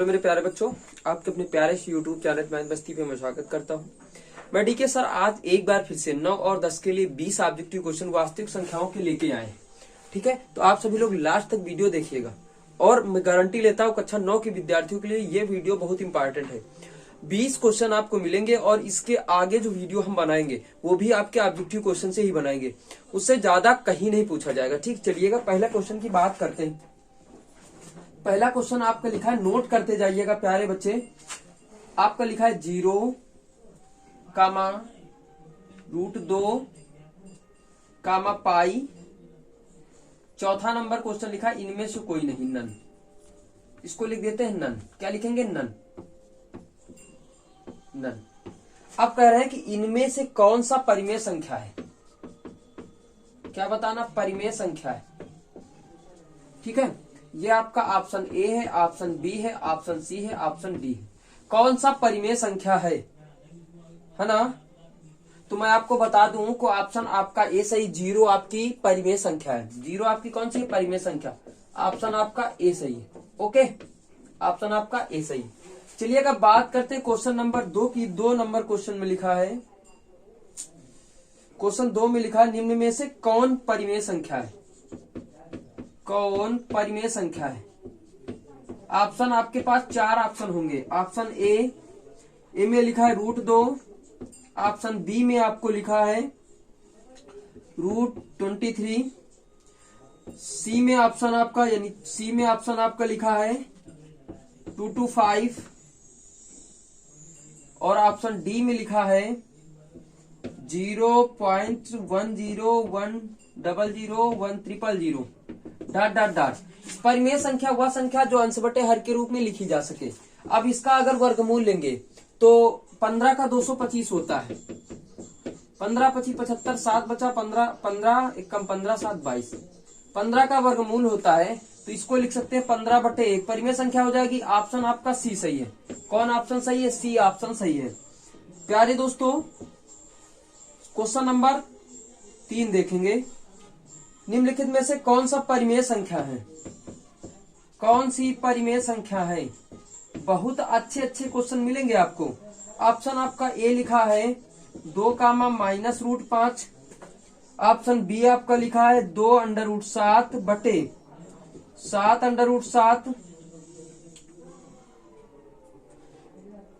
Hello मेरे प्यारे बच्चों, आपके अपने प्यारे से यूट्यूब चैनल मैथ मस्ती पे मैं स्वागत करता हूँ। मैं डीके सर आज एक बार फिर से 9 और 10 के लिए 20 ऑब्जेक्टिव क्वेश्चन वास्तविक संख्याओं के लेके आए हैं। ठीक है, तो आप सभी लोग लास्ट तक वीडियो देखिएगा और मैं गारंटी लेता हूँ कक्षा 9 के विद्यार्थियों के लिए ये वीडियो बहुत इंपॉर्टेंट है। 20 क्वेश्चन आपको मिलेंगे और इसके आगे जो वीडियो हम बनाएंगे वो भी आपके ऑब्जेक्टिव क्वेश्चन से ही बनाएंगे, उससे ज्यादा कहीं नहीं पूछा जाएगा। ठीक, चलिएगा पहला क्वेश्चन की बात करते हैं। पहला क्वेश्चन आपका लिखा है, नोट करते जाइएगा प्यारे बच्चे। आपका लिखा है 0, √2, पाई। चौथा नंबर क्वेश्चन लिखा है इनमें से कोई नहीं, नन। इसको लिख देते हैं नन। क्या लिखेंगे? नन। अब कह रहे हैं कि इनमें से कौन सा परिमेय संख्या है। क्या बताना? परिमेय संख्या है। ठीक है, ये आपका ऑप्शन ए है, ऑप्शन बी है, ऑप्शन सी है, ऑप्शन डी है। कौन सा परिमेय संख्या है ना? तो मैं आपको बता दूं को ऑप्शन आपका ए सही। 0 आपकी परिमेय संख्या है। 0 आपकी कौन सी परिमेय संख्या? ऑप्शन आपका ए सही है। ओके, ऑप्शन आपका ए सही। चलिए अगर बात करते हैं क्वेश्चन नंबर 2 की। 2 नंबर क्वेश्चन में लिखा है, क्वेश्चन 2 में लिखा है निम्न में से कौन परिमेय संख्या है? कौन परिमेय संख्या है? ऑप्शन आपके पास 4 ऑप्शन होंगे। ऑप्शन ए में लिखा है √2। ऑप्शन बी में आपको लिखा है √23। सी में ऑप्शन आपका यानी सी में ऑप्शन आपका लिखा है 225 और ऑप्शन डी में लिखा है 0.10100100 डॉट। परिमेय संख्या वह संख्या जो अंश बटे हर के रूप में लिखी जा सके। अब इसका अगर वर्गमूल लेंगे तो 15 का 225 होता है। 15 25 75, 7 बचा 15, 15 1 कम 15, 7 22। 15 का वर्गमूल होता है तो इसको लिख सकते हैं 15/1। परिमेय संख्या हो जाएगी। ऑप्शन आपका सी सही है। कौन ऑप्शन सही है? सी ऑप्शन सही है। प्यारे दोस्तों, क्वेश्चन नंबर 3 देखेंगे। निम्नलिखित में से कौन सा परिमेय संख्या है? कौन सी परिमेय संख्या है? बहुत अच्छे अच्छे क्वेश्चन मिलेंगे आपको। ऑप्शन आपका ए लिखा है 2, -√5। ऑप्शन बी आपका लिखा है 2√7 बटे 7√7।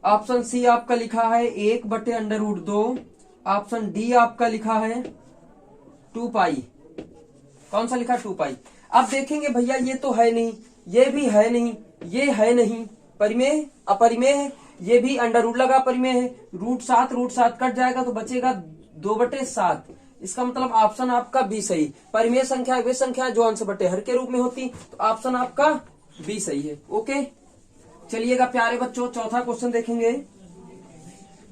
ऑप्शन सी आपका लिखा है 1/√2। ऑप्शन डी आपका लिखा है 2 पाई। कौन सा लिखा? 2 पाई। अब देखेंगे भैया ये तो है नहीं, ये भी है नहीं, ये है नहीं, परिमेय अपरिमेय है। ये भी √ लगा परिमेय है। √7 कट जाएगा तो बचेगा 2/7। इसका मतलब ऑप्शन आपका बी सही। परिमेय संख्या वे संख्या जो अंश बटे हर के रूप में होती, तो ऑप्शन आपका बी सही है। ओके, चलिएगा प्यारे बच्चों चौथा क्वेश्चन देखेंगे।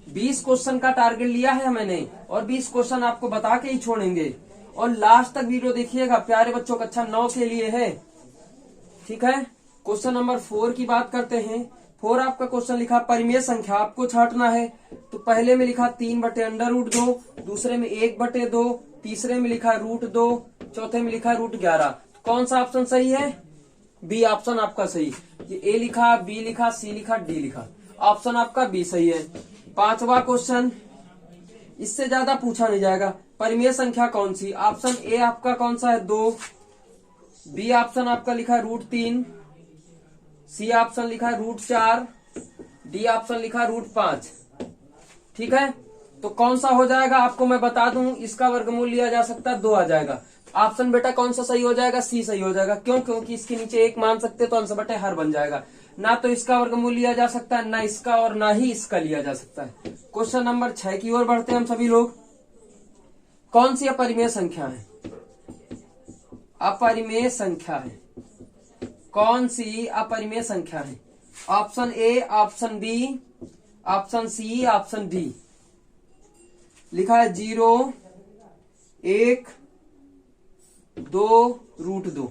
20 क्वेश्चन का टारगेट लिया है मैंने और 20 क्वेश्चन आपको बता के ही छोड़ेंगे और लास्ट तक वीडियो देखिएगा प्यारे बच्चों। कक्षा 9 के लिए है। ठीक है, क्वेश्चन नंबर 4 की बात करते हैं। 4 आपका क्वेश्चन लिखा परिमेय संख्या आपको छांटना है। तो पहले में लिखा 3/√2, दूसरे में 1/2, तीसरे में लिखा √2, चौथे में लिखा √11। कौन सा ऑप्शन सही है? बी ऑप्शन आपका सही। ये ए लिखा, बी लिखा, सी लिखा, डी लिखा, ऑप्शन आपका बी सही है। 5वां क्वेश्चन, इससे ज्यादा पूछा नहीं जाएगा। परिमेय संख्या कौन सी? ऑप्शन ए आपका कौन सा है? 2। बी ऑप्शन आपका लिखा है √3। सी ऑप्शन लिखा है √4। डी ऑप्शन लिखा है √5। ठीक है, तो कौन सा हो जाएगा आपको मैं बता दूं। इसका वर्गमूल लिया जा सकता है 2 आ जाएगा। ऑप्शन बेटा कौन सा सही हो जाएगा? सी सही हो जाएगा। क्यों? क्योंकि इसके नीचे 1 मान सकते तो अंश बटे हर बन जाएगा। ना तो इसका वर्गमूल लिया जा सकता है, ना इसका, और ना ही इसका लिया जा सकता है। क्वेश्चन नंबर 6 की ओर बढ़ते हैं हम सभी लोग। कौन सी अपरिमेय संख्या है? अपरिमेय संख्या है। कौन सी अपरिमेय संख्या है? Option A, option B, option C, option D. लिखा है 0, 1, 2, √2।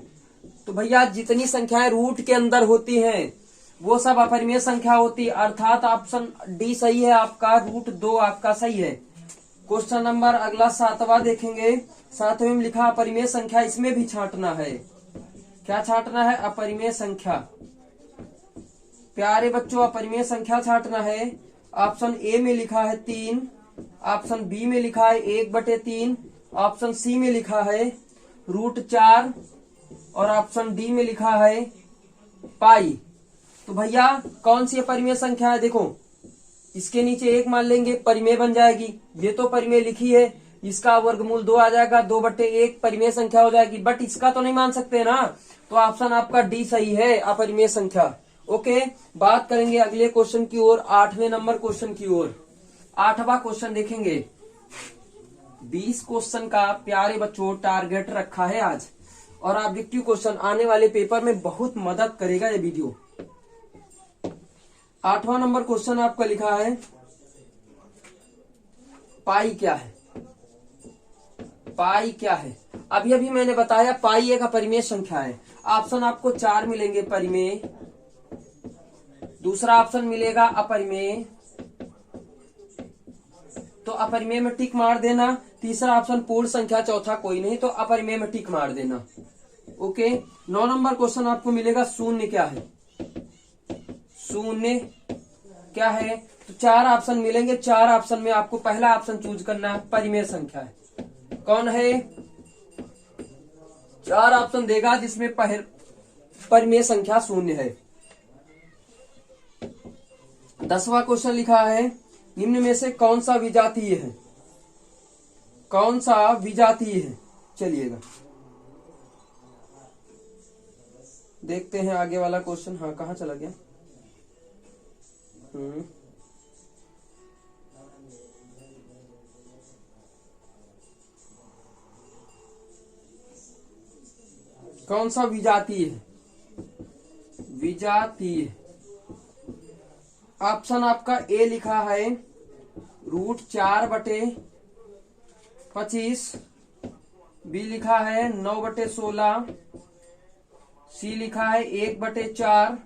तो भैया जितनी संख्याएं रूट के अंदर होती हैं वो सब अपरिमेय संख्या होती है, अर्थात ऑप्शन डी सही है आपका। √2 आपका सही है। क्वेश्चन नंबर अगला 7वां देखेंगे। 7वें में लिखा अपरिमेय संख्या, इसमें भी छांटना है। क्या छांटना है? अपरिमेय संख्या। प्यारे बच्चों अपरिमेय संख्या छांटना है। ऑप्शन ए में लिखा है 3, ऑप्शन बी में लिखा है 1/3, ऑप्शन सी में लिखा है √4 और ऑप्शन डी में लिखा है पाई। तो भैया कौन सी अपरिमेय संख्या है? देखो इसके नीचे 1 मान लेंगे, परिमेय बन जाएगी। ये तो परिमेय लिखी है, इसका वर्गमूल 2 आ जाएगा, 2/1 परिमेय संख्या हो जाएगी। बट इसका तो नहीं मान सकते ना, तो ऑप्शन आपका डी सही है, अपरिमेय संख्या। ओके, बात करेंगे अगले क्वेश्चन की ओर, 8वें नंबर क्वेश्चन की ओर। 8वां क्वेश्चन देखेंगे। 20 क्वेश्चन का प्यारे बच्चों टारगेट रखा है आज, और ऑब्जेक्टिव क्वेश्चन आने वाले पेपर में बहुत मदद करेगा ये वीडियो। 8वां नंबर क्वेश्चन आपका लिखा है पाई क्या है? पाई क्या है? अभी अभी मैंने बताया पाई एक अपरिमेय संख्या है। ऑप्शन आपको 4 मिलेंगे, परिमेय, दूसरा ऑप्शन मिलेगा अपरिमेय, तो अपरिमेय में टिक मार देना। तीसरा ऑप्शन पूर्ण संख्या, चौथा कोई नहीं, तो अपरिमेय में टिक मार देना। ओके, 9 नंबर क्वेश्चन आपको मिलेगा शून्य क्या है? शून्य क्या है? तो 4 ऑप्शन मिलेंगे, 4 ऑप्शन में आपको पहला ऑप्शन चूज करना है, परिमेय संख्या है। कौन है? 4 ऑप्शन देगा जिसमें परिमेय संख्या शून्य है। 10वां क्वेश्चन लिखा है निम्न में से कौन सा विजातीय है? कौन सा विजातीय है? चलिएगा देखते हैं आगे वाला क्वेश्चन। हाँ, कहाँ चला गया? कौन सा विजातीय है? विजातीय ऑप्शन आपका ए लिखा है √4/25, बी लिखा है 9/16, सी लिखा है 1/4,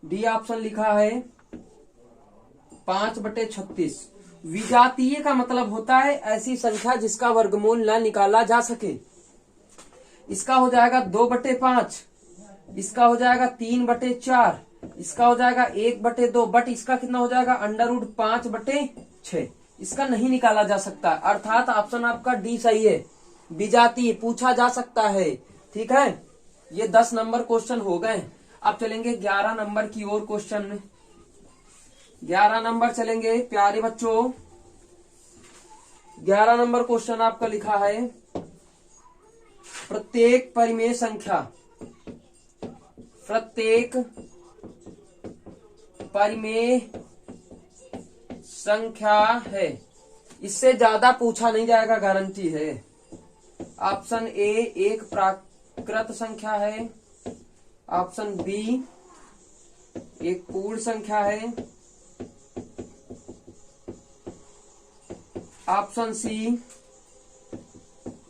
डी ऑप्शन लिखा है 5/36। विजातीय का मतलब होता है ऐसी संख्या जिसका वर्गमूल न निकाला जा सके। इसका हो जाएगा 2/5, इसका हो जाएगा 3/4, इसका हो जाएगा 1/2, बट इसका कितना हो जाएगा? √5/6। इसका नहीं निकाला जा सकता, अर्थात ऑप्शन आपका डी सही है। विजातीय पूछा जा सकता है। ठीक है, ये 10 नंबर क्वेश्चन हो गए। अब चलेंगे 11 नंबर की ओर क्वेश्चन में। 11 नंबर चलेंगे प्यारे बच्चों। 11 नंबर क्वेश्चन आपका लिखा है प्रत्येक परिमेय संख्या, प्रत्येक परिमेय संख्या है। इससे ज्यादा पूछा नहीं जाएगा, गारंटी है। ऑप्शन ए एक प्राकृत संख्या है, ऑप्शन बी एक पूर्ण संख्या है, ऑप्शन सी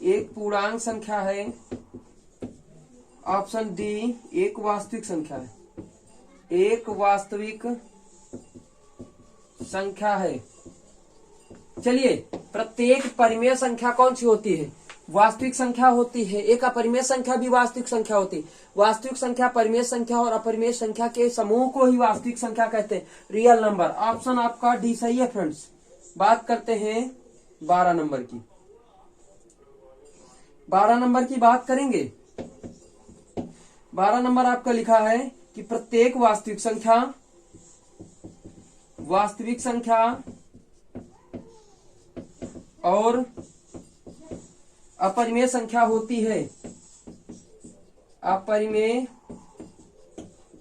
एक पूर्णांक संख्या है, ऑप्शन डी एक वास्तविक संख्या है। एक वास्तविक संख्या है। चलिए, प्रत्येक परिमेय संख्या कौन सी होती है? वास्तविक संख्या होती है। एक अपरिमेय संख्या भी वास्तविक संख्या होती है। वास्तविक संख्या, परिमेय संख्या और अपरिमेय संख्या के समूह को ही वास्तविक संख्या कहते हैं, रियल नंबर। ऑप्शन आपका डी सही है फ्रेंड्स। बात करते हैं 12 नंबर की। 12 नंबर की बात करेंगे। 12 नंबर आपका लिखा है कि प्रत्येक वास्तविक संख्या और अपरिमेय संख्या होती है। अपरिमेय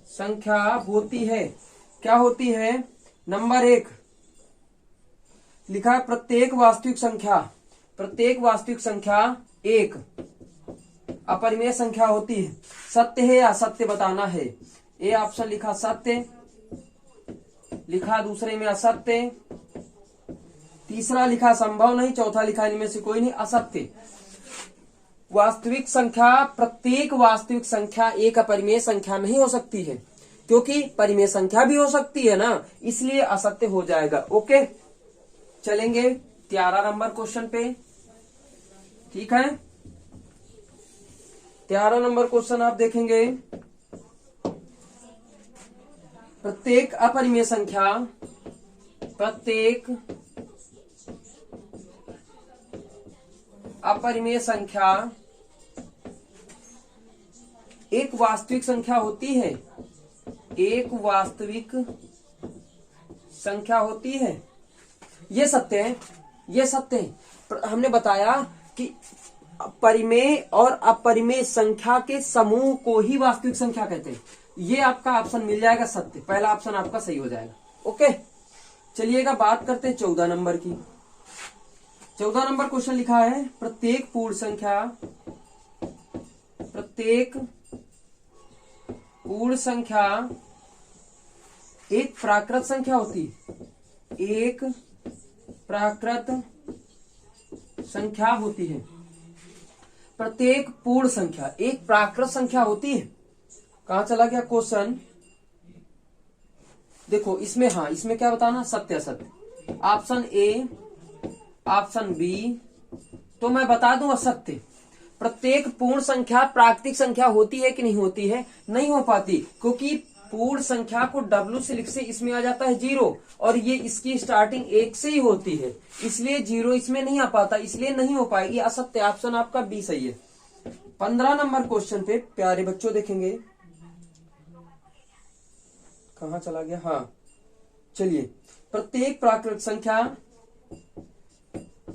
संख्या होती है। क्या होती है? नंबर 1 लिखा है प्रत्येक वास्तविक संख्या 1 अपरिमेय संख्या होती है। सत्य है या असत्य बताना है। ए ऑप्शन लिखा सत्य, लिखा दूसरे में असत्य, तीसरा लिखा संभव नहीं, चौथा लिखा इनमें से कोई नहीं, असत्य। वास्तविक संख्या, प्रत्येक वास्तविक संख्या एक अपरिमेय संख्या नहीं हो सकती है, क्योंकि परिमेय संख्या भी हो सकती है ना, इसलिए असत्य हो जाएगा। ओके, चलेंगे 13 नंबर क्वेश्चन पे। ठीक है, 13 नंबर क्वेश्चन आप देखेंगे। प्रत्येक अपरिमेय संख्या, प्रत्येक अपरिमेय संख्या एक वास्तविक संख्या होती है, एक वास्तविक संख्या होती है। ये सत्य है, ये सत्य है। हमने बताया कि परिमेय और अपरिमेय संख्या के समूह को ही वास्तविक संख्या कहते हैं। ये आपका ऑप्शन मिल जाएगा सत्य, पहला ऑप्शन आपका सही हो जाएगा। ओके, चलिएगा बात करते हैं 14 नंबर की। 14 नंबर क्वेश्चन लिखा है, प्रत्येक पूर्ण संख्या, प्रत्येक पूर्ण संख्या एक प्राकृत संख्या होती है, एक प्राकृत संख्या होती है। प्रत्येक पूर्ण संख्या एक प्राकृत संख्या होती है। कहां चला गया क्वेश्चन? देखो इसमें, हाँ इसमें क्या बताना, सत्य असत्य। ऑप्शन ए, ऑप्शन बी, तो मैं बता दूं असत्य। प्रत्येक पूर्ण संख्या प्राकृतिक संख्या होती है कि नहीं होती है? नहीं हो पाती, क्योंकि पूर्ण संख्या को W से लिख से इसमें आ जाता है 0 और ये इसकी स्टार्टिंग 1 से ही होती है, इसलिए 0 इसमें नहीं आ पाता, इसलिए नहीं हो पाएगी, असत्य। ऑप्शन आपका बी सही है। 15 नंबर क्वेश्चन पे प्यारे बच्चों देखेंगे, कहां चला गया, हाँ चलिए। प्रत्येक प्राकृत संख्या,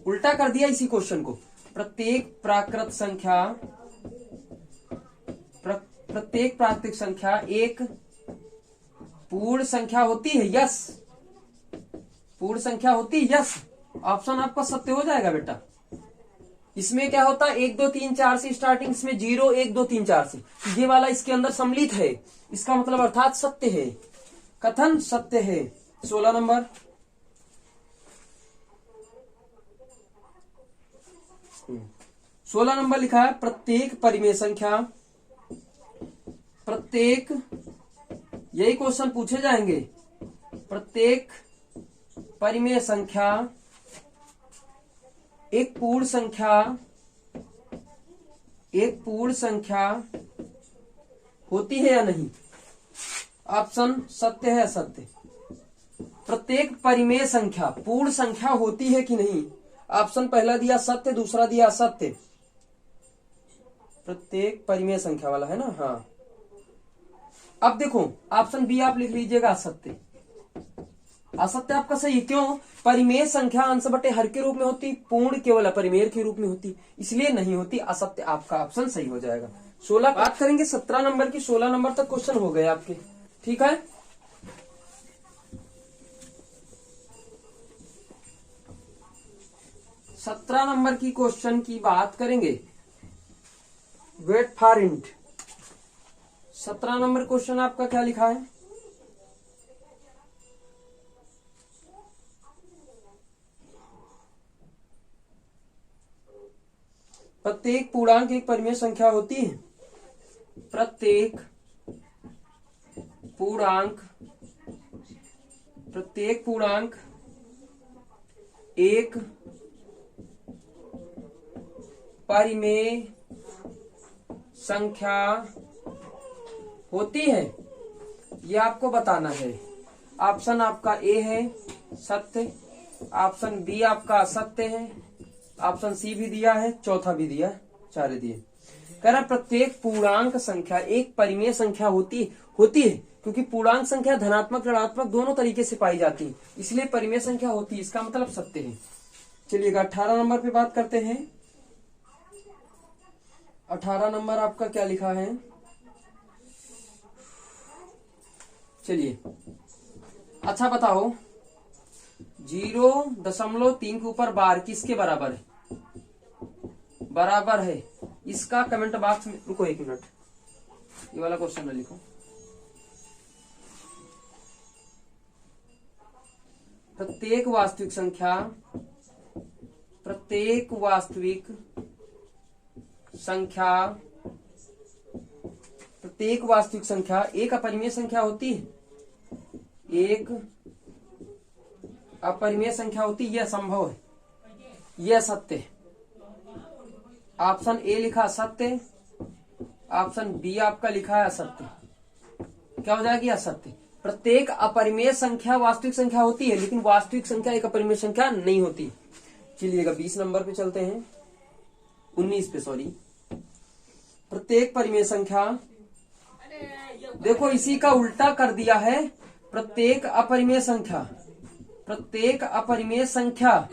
उल्टा कर दिया इसी क्वेश्चन को। प्रत्येक प्राकृत संख्या, प्रत्येक प्राकृतिक संख्या एक पूर्ण संख्या होती है। यस, पूर्ण संख्या होती है। यस, ऑप्शन आपका सत्य हो जाएगा बेटा। इसमें क्या होता है, 1 2 3 4 से स्टार्टिंग, इसमें 0 1 2 3 4 से, ये वाला इसके अंदर सम्मिलित है, इसका मतलब अर्थात सत्य है, कथन सत्य है। 16 नंबर, लिखा है, प्रत्येक परिमेय संख्या, प्रत्येक, यही क्वेश्चन पूछे जाएंगे, प्रत्येक परिमेय संख्या एक पूर्ण संख्या, एक पूर्ण संख्या होती है या नहीं? ऑप्शन सत्य है असत्य? प्रत्येक परिमेय संख्या पूर्ण संख्या होती है कि नहीं? ऑप्शन पहला दिया सत्य, दूसरा दिया असत्य। प्रत्येक परिमेय संख्या वाला है ना, हाँ। अब देखो ऑप्शन बी आप लिख लीजिएगा असत्य। असत्य आपका सही, क्यों? परिमेय संख्या अंश बटे हर के रूप में होती, पूर्ण केवल अपरिमेय के रूप में होती, इसलिए नहीं होती, असत्य आपका ऑप्शन सही हो जाएगा। 16 बात करेंगे 17 नंबर की। 16 नंबर तक क्वेश्चन हो गए आपके, ठीक है। सत्रह नंबर की क्वेश्चन की बात करेंगे, wait for it. 17 number question आपका क्या लिखा है? प्रत्येक पूर्णांक एक परिमेय संख्या होती है। प्रत्येक पूर्णांक, प्रत्येक पूर्णांक एक परिमेय संख्या होती है, ये आपको बताना है। ऑप्शन आपका ए है सत्य, ऑप्शन बी आपका असत्य है, ऑप्शन सी भी दिया है, चौथा भी दिया, चारे दिए। कह रहा प्रत्येक पूर्णांक संख्या एक परिमेय संख्या होती है, क्योंकि पूर्णांक संख्या धनात्मक ऋणात्मक दोनों तरीके से पाई जाती है, इसलिए परिमेय संख्या होती है, इसका मतलब सत्य है। चलिएगा 18 नंबर पे बात करते हैं। 18 नंबर आपका क्या लिखा है? चलिए अच्छा बताओ, 0.3 के ऊपर बार किसके बराबर है? बराबर है, इसका कमेंट बॉक्स में, रुको 1 मिनट, ये वाला क्वेश्चन न लिखो। प्रत्येक वास्तविक संख्या, प्रत्येक वास्तविक संख्या, प्रत्येक वास्तविक संख्या एक अपरिमेय संख्या होती है, एक अपरिमेय संख्या होती है, यह संभव है, यह सत्य है। ऑप्शन ए लिखा सत्य, ऑप्शन बी आपका लिखा है असत्य। क्या हो जाएगी? असत्य। प्रत्येक अपरिमेय संख्या वास्तविक संख्या होती है, लेकिन वास्तविक संख्या एक अपरिमेय संख्या नहीं होती। चलिएगा 20 नंबर पे चलते हैं, 19 पे सॉरी। प्रत्येक परिमेय संख्या, देखो इसी का उल्टा कर दिया है, प्रत्येक अपरिमेय संख्या। प्रत्येक अपरिमेय संख्या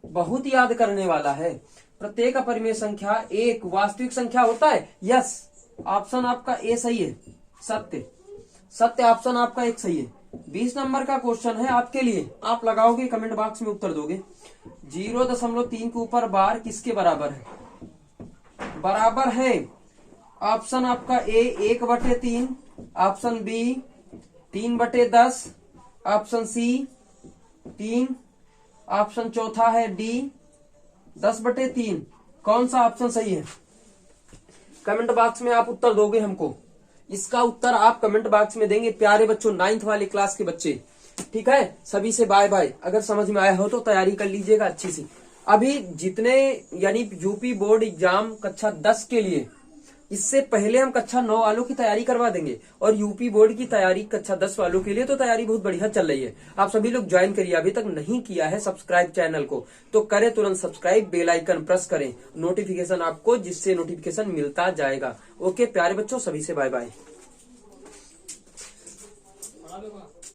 बहुत याद करने वाला है। प्रत्येक अपरिमेय संख्या एक वास्तविक संख्या होता है। यस, ऑप्शन आपका ए सही है, सत्य। सत्य ऑप्शन आपका एक सही है। 20 नंबर का क्वेश्चन है आपके लिए, आप लगाओगे कमेंट बॉक्स में उत्तर दोगे। 0.3 के ऊपर बार किसके बराबर है? बराबर है ऑप्शन आपका A 1/3, option B 3/10, option C 3, option चौथा है डी 10/3। कौन सा ऑप्शन सही है? कमेंट बॉक्स में आप उत्तर दोगे हमको। इसका उत्तर आप कमेंट बॉक्स में देंगे प्यारे बच्चों, 9th वाली क्लास के बच्चे। ठीक है, सभी से बाय बाय। अगर समझ में आया हो तो तैयारी कर लीजिएगा अच्छी सी। अभी जितने यानी यूपी बोर्ड एग्जाम कक्षा 10 के लिए, इससे पहले हम कक्षा 9 वालों की तैयारी करवा देंगे, और यूपी बोर्ड की तैयारी कक्षा 10 वालों के लिए तो तैयारी बहुत बढ़िया चल रही है। आप सभी लोग ज्वाइन करिए। अभी तक नहीं किया है सब्सक्राइब चैनल को तो करें तुरंत सब्सक्राइब, बेल आइकन प्रेस करें, नोटिफिकेशन आपको जिससे नोटिफिकेशन मिलता जाएगा। ओके प्यारे बच्चों, सभी से बाय बाय।